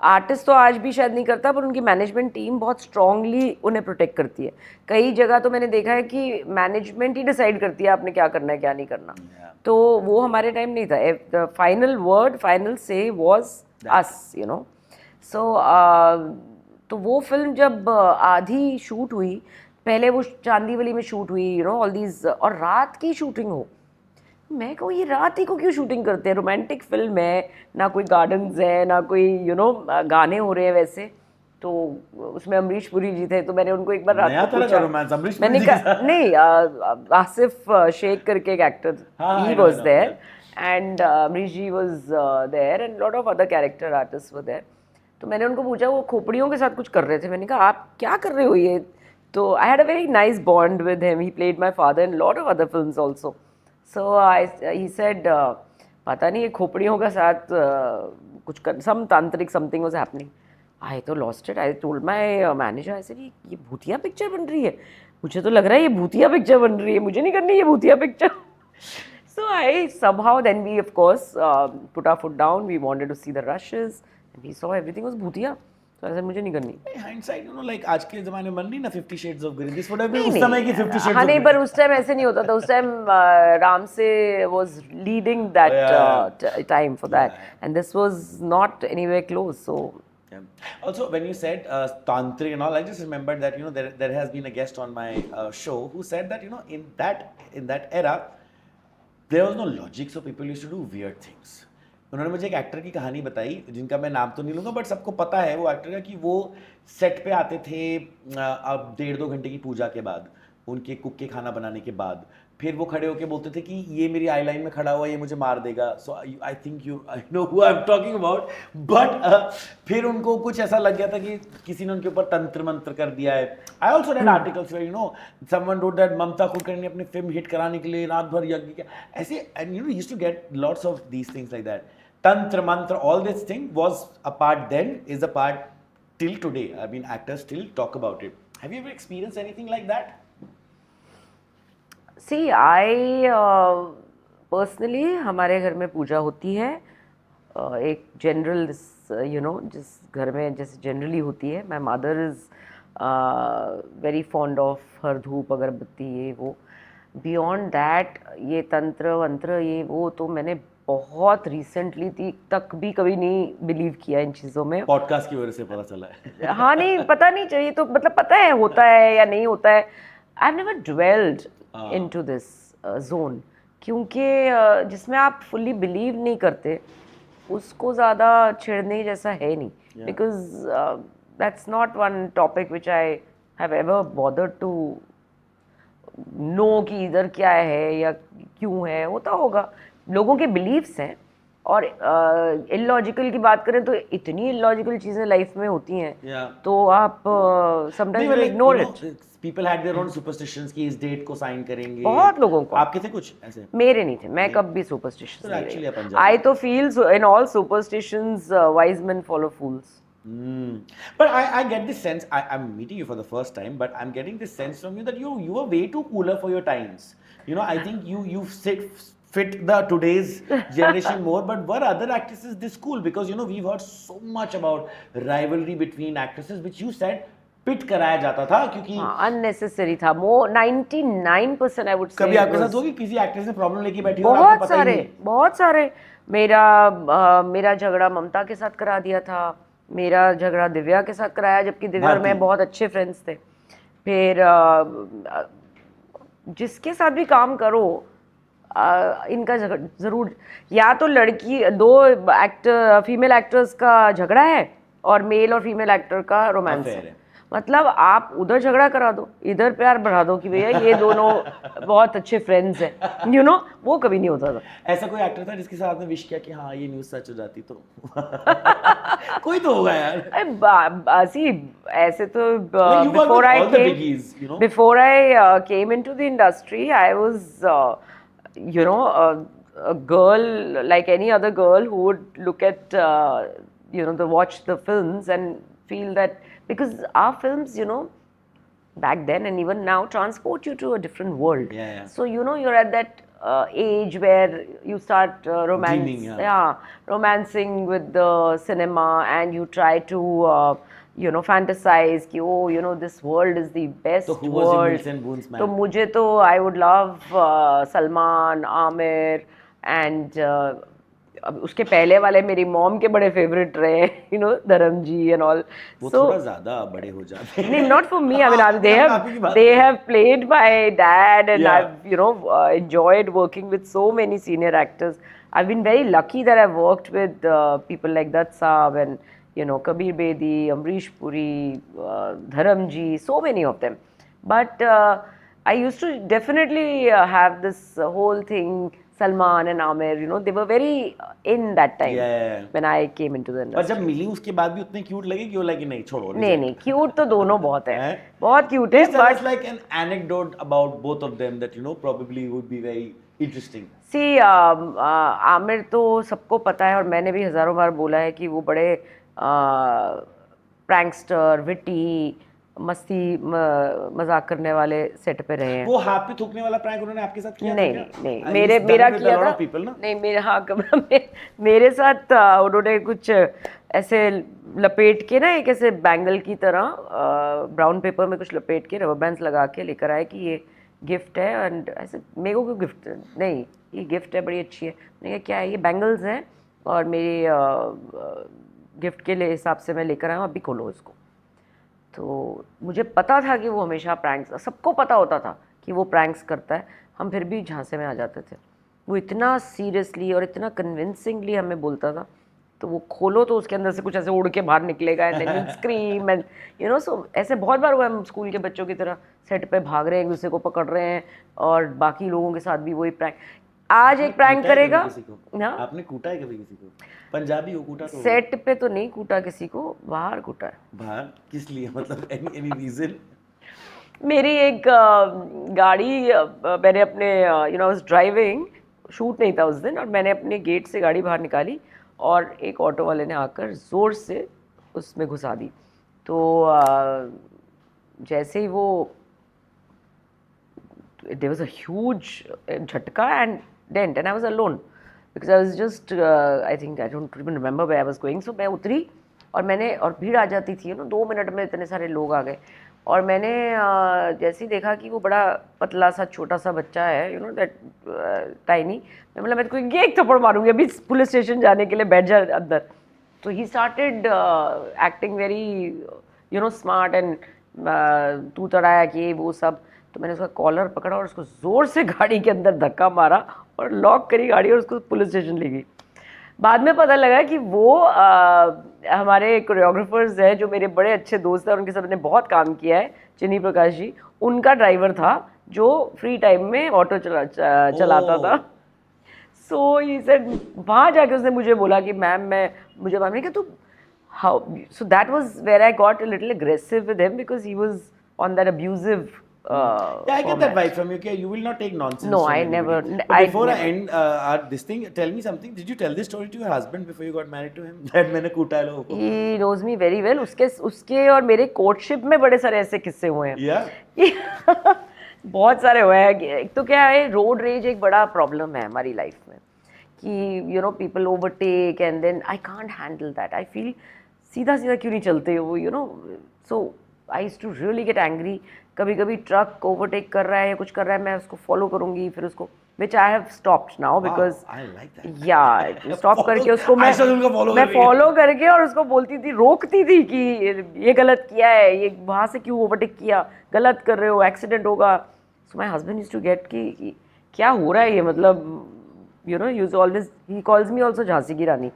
आर्टिस्ट तो आज भी शायद नहीं करता, पर उनकी मैनेजमेंट टीम बहुत स्ट्रांगली उन्हें प्रोटेक्ट करती है। कई जगह तो मैंने देखा है कि मैनेजमेंट ही डिसाइड करती है आपने क्या करना है क्या नहीं करना। तो वो हमारे टाइम नहीं था। द फाइनल वर्ड, फाइनल से वाज अस, यू नो। सो तो वो फिल्म जब आधी शूट हुई, पहले वो चांदीवली में शूट हुई, यू नो, ऑल दीज, और रात की शूटिंग हो। मैं कहूँ ये रात ही को क्यों शूटिंग करते हैं, रोमांटिक फिल्म है, ना कोई गार्डन्स है, ना कोई, यू नो, गाने हो रहे हैं वैसे। तो उसमें अमरीश पुरी जी थे, तो मैंने उनको एक बार रात नया को तरह का पूछा। रोमांस अमरीश मैंने पुरी जी के कहा साथ। नहीं, आसिफ शेख करके एक एक्टर, हाँ, he I know, was I know, there, and Amrish ji was there, and lot of other character artist were there. तो मैंने उनको पूछा, वो खोपड़ियों के साथ कुछ कर रहे थे, मैंने कहा आप क्या कर रहे हो ये? तो I had a very nice bond with him, he played my father in lot of other films also. So he said, पता नहीं ये खोपड़ियों के साथ कुछ कर, सम तांत्रिक समथिंग वाज हैपनिंग। आई तो lost it, I told my manager, I said ये भूतिया पिक्चर बन रही है, मुझे तो लग रहा है ये भूतिया पिक्चर बन रही है, मुझे नहीं करनी ये भूतिया picture. So I somehow, then we of course put our foot down. We wanted to see the rushes, and we saw everything was bhutia. So I said मुझे नहीं करनी। हाइंडसाइट, यू नो, लाइक आज के जमाने में बन रही ना 50 shades of grey, this would have been नहीं उस समय की 50 शेड्स हाँ, ऑफ नहीं, ग्रे। पर उस टाइम ऐसे नहीं होता था। उस टाइम राम से was leading that time for that, and this was not anywhere close. So Yeah. Also, when you said tantric and all, I just remembered that, you know, there has been a guest on my show who said that, you know, in that era there was no logic, so people used to do weird things. उन्होंने मुझे एक actor की कहानी बताई जिनका मैं नाम तो नहीं लूँगा, बट सबको पता है वो एक्टर का, कि वो सेट पे आते थे अब 1.5-2 घंटे की पूजा के बाद, उनके कुक के खाना बनाने के बाद, फिर वो खड़े होके बोलते थे कि ये मेरी आई लाइन में खड़ा हुआ, ये मुझे मार देगा, so I think you I know who I am talking about, but फिर उनको कुछ ऐसा लग गया था कि किसी ने उनके ऊपर तंत्र मंत्र कर दिया है. I also read articles where someone wrote that Mamta Kulkarni ने अपनी फिल्म हिट कराने के लिए रात भर यज्ञ किया ऐसे, and used to get lots of these things like that. Tantra mantra, all this thing was a part then, is a part till today. I mean, actors still talk about it. Have you ever experienced anything like that? See, I personally, हमारे घर में पूजा होती है, एक general जिस घर में जैसे जनरली होती है. My mother is very fond of her धूप अगरबत्ती ये वो. बियॉन्ड दैट ये तंत्र वंत्र ये वो तो मैंने बहुत रिसेंटली तक भी कभी नहीं बिलीव किया इन चीज़ों में. पॉडकास्ट की वजह से पता चला है. हाँ नहीं पता नहीं चाहिए तो मतलब पता है होता है या नहीं होता है. I have never dwelled into this zone, क्योंकि जिसमें आप फुल्ली बिलीव नहीं करते उसको ज़्यादा छेड़ने जैसा है नहीं. Because that's not one topic which I have ever bothered to know कि इधर क्या है या क्यों है. होता होगा, लोगों के बिलीव्स हैं. और इलॉजिकल की बात करें तो इतनी इलॉजिकल चीज़ें लाइफ में होती हैं तो आप sometimes will ignore it. People had their own superstitions कि इस डेट को साइन करेंगे. बहुत लोगों को. आपके थे कुछ ऐसे? मेरे नहीं थे. मैं कब भी सुपरस्टिशंस नहीं एक्चुअली रही. अपन आई तो feel in all superstitions wise main follow fools. But I get this sense. I'm meeting you for the first time, but I'm getting this sense from you that you were way too cooler for your times. I think you fit the today's generation more. But were other actresses this cool? Because we've heard so much about rivalry between actresses, which you said पिट कराया जाता था क्योंकि unnecessary था. मोर 99% आई would से. कभी आपके साथ होगी किसी एक्ट्रेस ने प्रॉब्लम लेके बैठी हो? बहुत सारे. मेरा झगड़ा ममता के साथ करा दिया था. मेरा झगड़ा दिव्या के साथ कराया, जबकि दिव्या और मैं बहुत अच्छे फ्रेंड्स थे. फिर जिसके साथ भी काम करो इनका ज़रूर या तो लड़की दो फीमेल एक्टर्स का झगड़ा है और मेल और फीमेल एक्टर का रोमांस है. मतलब आप उधर झगड़ा करा दो, इधर प्यार बढ़ा दो कि भैया ये दोनों बहुत अच्छे फ्रेंड्स हैं. वो कभी नहीं होता था. ऐसा कोई एक्टर था जिसके साथ आपने विश किया कि हाँ ये न्यूज़ सच हो जाती तो? कोई तो होगा यार. ऐसे तो before I came into the industry I was a girl like any other girl who would look at watch the films and feel that, because our films back then and even now transport you to a different world. So you're at that age where you start romancing with the cinema, and you try to fantasize कि this world is the best world. तो मुझे तो I would love Salman, Aamir, and अब उसके पहले वाले मेरी mom के बड़े फेवरेट रहे, धर्म जी एंड ऑल. वो थोड़ा ज्यादा बड़े हो जाते हैं. नहीं, not for me. I mean they have played my dad, and I've enjoyed working with so many senior actors. I've been very lucky that I've worked with people like Dutt Saab and Kabir Bedi, Amrish Puri, Dharam ji, so many of them. But I used to definitely have this whole thing. Salman and Aamir, they were very in that time when I came into the industry. पर जब मिली उसके बाद भी उतने cute लगे कि वो लगे नहीं छोड़ो. नहीं क्यूट तो दोनों बहुत है. बहुत क्यूट है. But like an anecdote about both of them that probably would be very interesting. See, Aamir तो सबको पता है और मैंने भी हजारों बार बोला है कि वो बड़े प्रैंकस्टर, विटी, मस्ती मजाक करने वाले सेट पे रहे हैं. वो हाथ पे थूकने वाला प्रैंक उन्होंने आपके साथ किया? नहीं मेरा किया था. नहीं मेरे साथ उन्होंने कुछ ऐसे लपेट के ना, एक ऐसे बैंगल की तरह ब्राउन पेपर में कुछ लपेट के रबर बैंड्स लगा के लेकर आए कि ये गिफ्ट है. एंड ऐसे मेरे को क्यों गिफ्ट? नहीं ये गिफ्ट है, बड़ी अच्छी है. मैंने कहा क्या है? ये बैंगल्स हैं और मेरी गिफ्ट के लिए हिसाब से मैं लेकर आया हूँ, अभी खोलो इसको. तो मुझे पता था कि वो हमेशा प्रैंक्स, सबको पता होता था कि वो प्रैंक्स करता है. हम फिर भी झांसे में आ जाते थे. वो इतना सीरियसली और इतना कन्विंसिंगली हमें बोलता था तो वो खोलो तो उसके अंदर से कुछ ऐसे उड़ के बाहर निकलेगा and then you scream and you know, so ऐसे बहुत बार हुआ है हम स्कूल के बच्चों की तरह सेट पे भाग रहे हैं, एक दूसरे को पकड़ रहे हैं, और बाकी लोगों के साथ भी वही प्रैंक। आज एक प्रैंक कूटा है करेगा। कभी किसी को? हाँ, आपने कूटा है कभी किसी को? पंजाबी हो, कूटा तो सेट पे तो नहीं कूटा किसी को, बाहर कूटा है। बाहर किस लिए, मतलब एनी रीजन? मेरी एक गाड़ी मैंने अपने you know, I was driving, shoot नहीं था उस दिन, और मैंने अपने गेट से गाड़ी बाहर निकाली और एक ऑटो वाले ने आकर ज़ोर से उसमें घुसा दी। तो जैसे ही वो, there was a huge झटका and dent and I was alone because I was just I think I don't even remember where I was going, so मैं उतरी और मैंने, और भीड़ आ जाती थी, 2 मिनट में इतने सारे लोग आ गए, और मैंने जैसे ही देखा कि वो बड़ा पतला सा छोटा सा बच्चा है, यू नो दैट टाइनी, मैं बोला मैं तो ये एक थप्पड़ मारूंगी अभी, पुलिस स्टेशन जाने के लिए बैठ जा अंदर। तो he started acting very you no smart and तू तड़ाया कि वो सब। तो मैंने उसका कॉलर पकड़ा और उसको ज़ोर से गाड़ी के अंदर धक्का मारा और लॉक करी गाड़ी और उसको पुलिस स्टेशन ले गई। बाद में पता लगा कि वो हमारे कोरियोग्राफर्स हैं जो मेरे बड़े अच्छे दोस्त हैं, उनके साथ मैंने बहुत काम किया है, चिन्नी प्रकाश जी, उनका ड्राइवर था जो फ्री टाइम में ऑटो चलाता था। सो ही सेड, वहाँ जाके उसने मुझे बोला कि मैम मैम ने कहा तू how, so that was where I got a little aggressive with him because he was on that abusive Yeah, I get that vibe from you. Okay, you will not take nonsense. No, from I anybody. never- But I before I never. end this thing, tell me something. Did you tell this story to your husband before you got married to him? That मैंने कूटा है लोगों को. He knows me very well. उसके और मेरे courtship में बड़े सारे ऐसे किस्से हुए हैं। Yeah. बहुत सारे हुए हैं। एक तो क्या है, रोड रेज एक बड़ा प्रॉब्लम है हमारी लाइफ में, कि you know people overtake and then I can't handle that. I feel सीधा सीधा क्यों नहीं चलते हो, you know, so I used to really get angry. कभी कभी ट्रक ओवरटेक कर रहा है या कुछ कर रहा है, मैं उसको फॉलो करूंगी, फिर उसको, which I have stopped now because I like that. या स्टॉप करके उसको ऐसा उनका follow मैं कर रही है। फॉलो करके और उसको बोलती थी, रोकती थी कि ये गलत किया है, ये वहाँ से क्यों ओवरटेक किया, गलत कर रहे हो, एक्सीडेंट होगा। So my husband used to get कि क्या हो रहा है ये, मतलब you know use always, he calls me also Jhansi की रानी।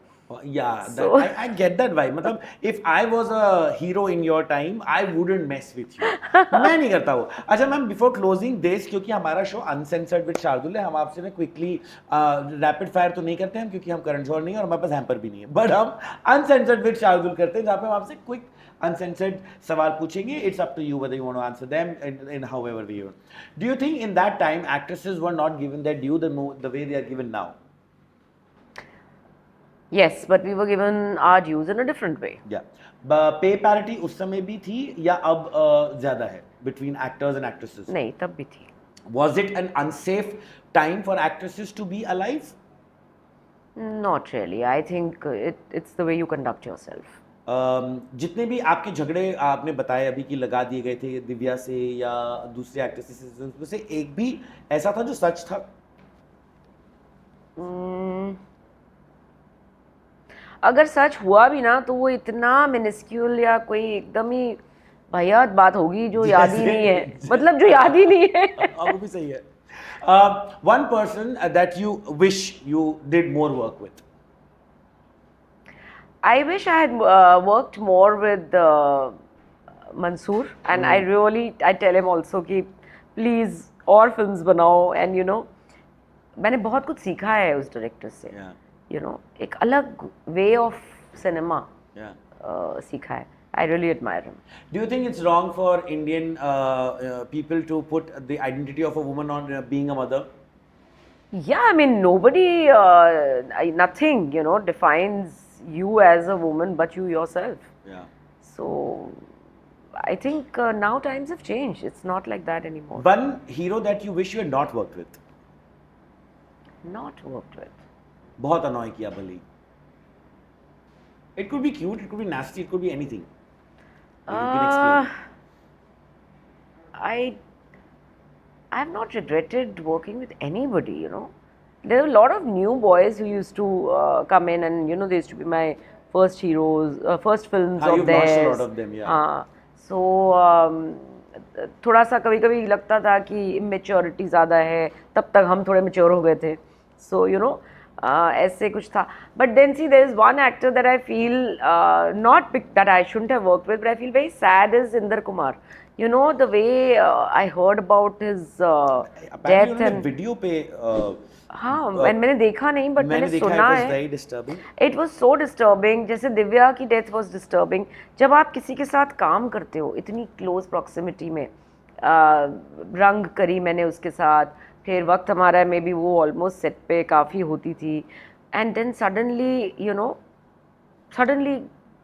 Yeah, So- I get that vibe. मतलब if I was a hero in your time, I wouldn't mess with you. मैं नहीं करता वो। अच्छा मैम, before closing this, क्योंकि हमारा शो अनसेंसर्ड विद शार्दुल है, हम आपसे ना क्विकली रैपिड फायर तो नहीं करते हम, क्योंकि हम करंट जोन नहीं है और हमारे पास हैम्पर भी नहीं है, बट हम अनसेंसर्ड विद शार्दुल करते हैं, जहाँ पे हम आपसे क्विक uncensored सवाल पूछेंगे. It's up to you whether you want to answer them in however way you want. Do you think in that time actresses were not given their due the way they are given now? Yes, but we were given our dues in a different way. Yeah. पे parity उस समय भी थी या अब ज्यादा है between actors and actresses? नहीं, तब भी थी। Was it an unsafe time for actresses to be alive? Not really. I think it's the way you conduct yourself. जितने भी आपके झगड़े आपने बताए अभी कि लगा दिए गए थे दिव्या से या दूसरे एक्ट्रेसेस से, उसमें से एक भी ऐसा था जो सच था? अगर सच हुआ भी ना तो वो इतना मिनिस्क्यूल या कोई एकदम ही भयात बात होगी जो याद ही नहीं है, मतलब जो याद ही नहीं है। वो भी सही है। One person that you wish you did more work with? I wish I had worked more with Mansoor, and I tell him also कि please और films बनाओ, and you know मैंने बहुत कुछ सीखा है उस डायरेक्टर से, Yeah. you know एक अलग way of cinema Yeah. सीखा है। I really admire him. Do you think it's wrong for Indian people to put the identity of a woman on being a mother? Yeah, I mean nobody, nothing, you know, defines you as a woman but you yourself. Yeah. So I think now times have changed. It's not like that anymore. One hero that you wish you had not worked with? Not worked with. बहुत annoy किया भले ही. It could be cute, it could be nasty, it could be anything. You can explain. I have not regretted working with anybody, you know. There are a lot of new boys who used to come in, and you know they used to be my first heroes, first films of You've watched a theirs. lot of them, yeah. So थोड़ा सा कभी कभी लगता था कि immaturity ज़्यादा है, तब तक हम थोड़े मेच्योर हो गए थे, सो यू नो ऐसे कुछ था. But then see, there is one actor that I feel that I shouldn't have worked with, but I feel very sad is Inder Kumar. You know the way I heard about his Apparently death उन्होंने and video पे हाँ, मैंने देखा नहीं but मैंने सुना it was है. very disturbing. It was so disturbing. जैसे दिव्या की डेथ वॉज डिस्टर्बिंग. जब आप किसी के साथ काम करते हो इतनी क्लोज प्रॉक्सिमिटी में, रंग करी मैंने उसके साथ, फिर वक्त हमारा में भी वो ऑलमोस्ट सेट पे काफ़ी होती थी, एंड देन सडनली सडनली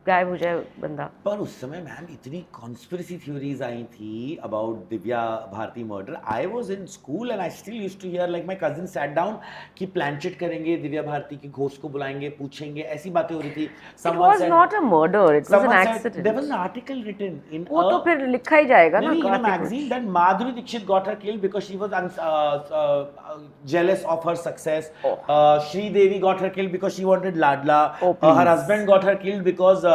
गायब हो जाए बंदा. पर उस समय मैम इतनी कॉन्स्पिरेसी थ्योरीज आई थी about Divya Bharti murder. I was in school and I still used to hear like my cousin sat down कि प्लानचेट करेंगे, दिव्या भारती की घोस्ट को बुलाएंगे, पूछेंगे, ऐसी बातें हो रही थी. It was not a murder, it was an accident. There was an article written in वो तो फिर लिखा ही जाएगा ना in a magazine that Madhuri Dixit got her killed because she was jealous of her success. Sri Devi got her killed because she wanted Ladla. Her husband got her killed because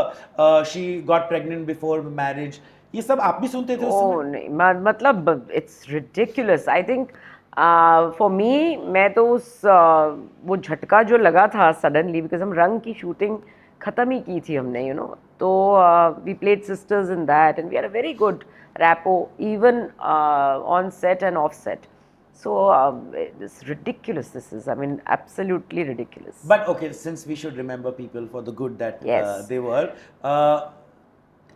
she got pregnant before marriage. ये सब आप भी सुनते थे उस समय? नहीं, मतलब it's ridiculous. I think for me, मैं तो उस वो झटका जो लगा था सडनली, बिकॉज हम रंग की शूटिंग ख़त्म ही की थी हमने, यू नो. तो we played sisters in that and we are a very good rapport even on set and off set. So it's ridiculous. This is, I mean, absolutely ridiculous. But okay, since we should remember people for the good that Yes. They were,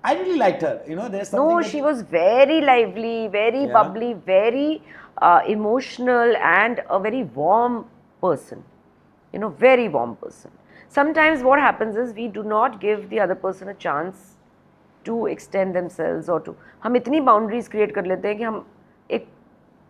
I really liked her. You know, there's something. No, she was very lively, very Yeah. bubbly, very emotional, and a very warm person. You know, very warm person. Sometimes what happens is we do not give the other person a chance to extend themselves or to. हम इतनी boundaries create कर लेते हैं कि हम एक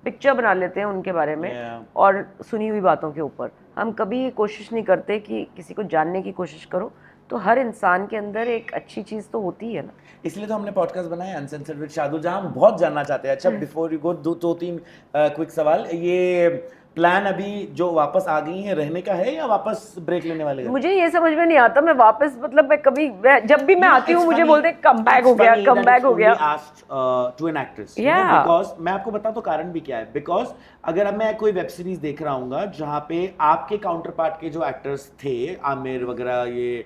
picture बना लेते हैं उनके बारे में. Yeah. और सुनी हुई बातों के ऊपर हम कभी ये कोशिश नहीं करते कि किसी को जानने की कोशिश करो. तो हर इंसान के अंदर एक अच्छी चीज़ तो होती है ना. इसलिए तो हमने पॉडकास्ट बनाया अनसेंसर्ड विद शादू, जहां हम बहुत जानना चाहते हैं. अच्छा, बिफोर यू गो, दो तीन क्विक सवाल. ये प्लान अभी जो वापस आ गई है रहने का है या वापस ब्रेक लेने वाले हैं? मुझे ये समझ में नहीं आता. मैं वापस, मतलब जब भी मैं आती हूँ मुझे बोलते हैं कम बैक हो गया, कम बैक हो गया. To an actress, Yeah. Because मैं आपको बताऊं तो कारण भी क्या है. बिकॉज अगर अब मैं कोई वेब सीरीज देख रहा हूँ जहाँ पे आपके काउंटर पार्ट के जो एक्टर्स थे, आमिर वगैरह, ये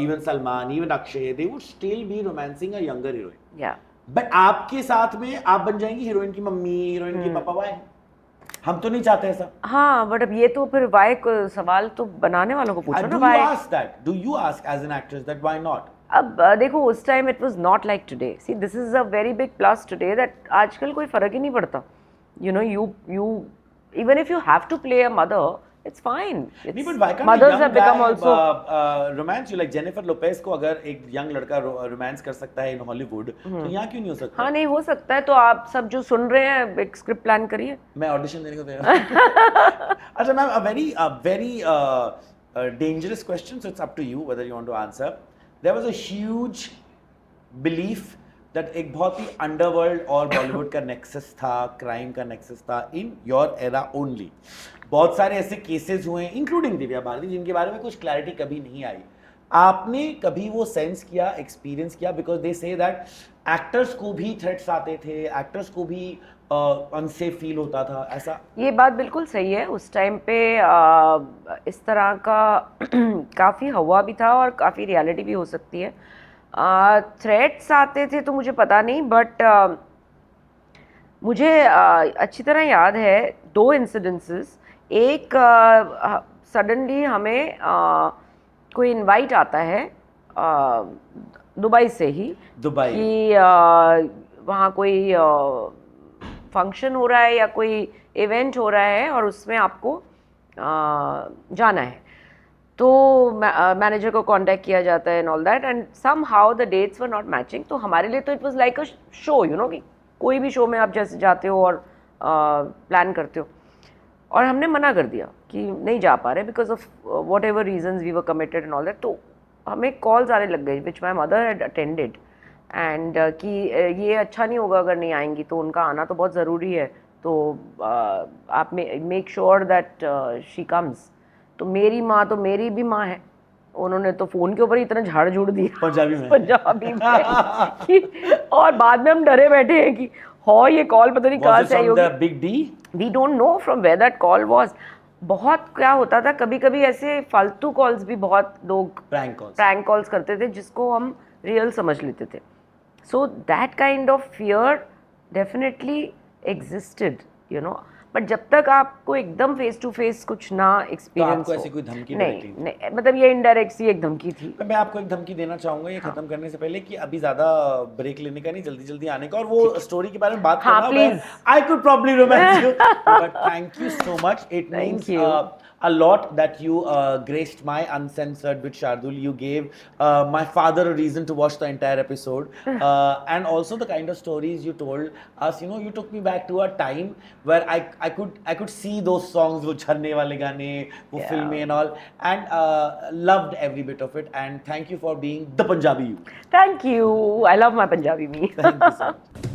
even Salman, even Akshay, they would still be romancing a younger heroine. या बट आपके साथ में आप बन जाएंगी हीरोइन की मम्मी, हीरोइन की पापा. वाई? हम तो नहीं चाहते ऐसा. हाँ, बट अब ये तो फिर वाई को सवाल तो बनाने वालों को पूछो ना. Do you ask that? Do you ask as an actress that why not? अब देखो, उस time it was not like today. See, this is a very big plus today that आजकल कोई फर्क ही नहीं पड़ता. You know, you even if you have to play a mother, it's fine. नहीं, but why can't mothers a young have become guy also romance you? Like Jennifer Lopez को अगर एक यंग लड़का रोमांस कर सकता है इन हॉलीवुड, तो यहाँ क्यों नहीं हो सकता? हाँ, नहीं हो सकता है. तो आप सब जो सुन रहे हैं एक स्क्रिप्ट प्लान करिए. मैं ऑडिशन देने को तैयार. अच्छा ma'am, a very dangerous question, so it's up to you whether you want to answer. There was a huge belief that एक बहुत ही अंडरवर्ल्ड और बॉलीवुड का नेक्सस था, क्राइम का नेक्सस था इन योर एरा ओनली. बहुत सारे ऐसे केसेस हुए इंक्लूडिंग दिव्या भारती जिनके बारे में कुछ क्लैरिटी कभी नहीं आई. आपने कभी वो सेंस किया, एक्सपीरियंस किया? Because they say that actors को भी थ्रेट्स आते थे, एक्टर्स को भी अनसेफ फील होता था. ऐसा? ये बात बिल्कुल सही है. उस टाइम पे इस तरह का काफ़ी हवा भी था और काफ़ी रियलिटी भी हो सकती है. थ्रेट्स आते थे तो मुझे पता नहीं, बट मुझे अच्छी तरह याद है 2 इंसिडेंसेस. एक, सडनली हमें कोई इनवाइट आता है दुबई से ही, दुबई कि वहाँ कोई फंक्शन हो रहा है या कोई इवेंट हो रहा है और उसमें आपको जाना है. तो मैनेजर को कांटेक्ट किया जाता है and all that, and somehow the dates were not matching. तो हमारे लिए तो it was like a show, you know, कि कोई भी शो में आप जैसे जाते हो और प्लान करते हो. और हमने मना कर दिया कि नहीं जा पा रहे because of whatever reasons we were committed and all that. तो हमें कॉल्स आने लग गई which my mother had attended, and कि ये अच्छा नहीं होगा अगर नहीं आएंगी, तो उनका आना तो बहुत ज़रूरी है, तो आप make sure that she comes. तो मेरी माँ तो मेरी भी माँ है, उन्होंने तो फ़ोन के ऊपर इतना झाड़ झूड़ दिया पंजाबी में और बाद में हम डरे बैठे हैं कि हाँ ये कॉल पता नहीं कहाँ से आई होगी. Big D? We don't know from where that call was. बहुत क्या होता था, कभी कभी ऐसे फालतू कॉल्स भी बहुत लोग प्रैंक कॉल्स करते थे जिसको हम रियल समझ लेते थे. So that kind of fear definitely existed, you know. But जब तक आपको एकदम फेस टू फेस कुछ ना एक्सपीरियंस आपको ऐसी कोई धमकी नहीं, नहीं, मतलब ये इनडायरेक्ट सी एक धमकी थी. मैं आपको एक धमकी देना चाहूंगा ये खत्म करने से पहले कि अभी ज्यादा ब्रेक लेने का नहीं, जल्दी जल्दी आने का, और वो स्टोरी के बारे में बात करना. Please. I could probably romance you, but thank you so much. It means a lot that you graced my Uncensored with Shardul. You gave my father a reason to watch the entire episode, and also the kind of stories you told us. You know, you took me back to a time where I could see those songs, wo jharne wale gaane, wo filmein and all, and loved every bit of it. And thank you for being the Punjabi you. Thank you. I love my Punjabi me. Thank you so much.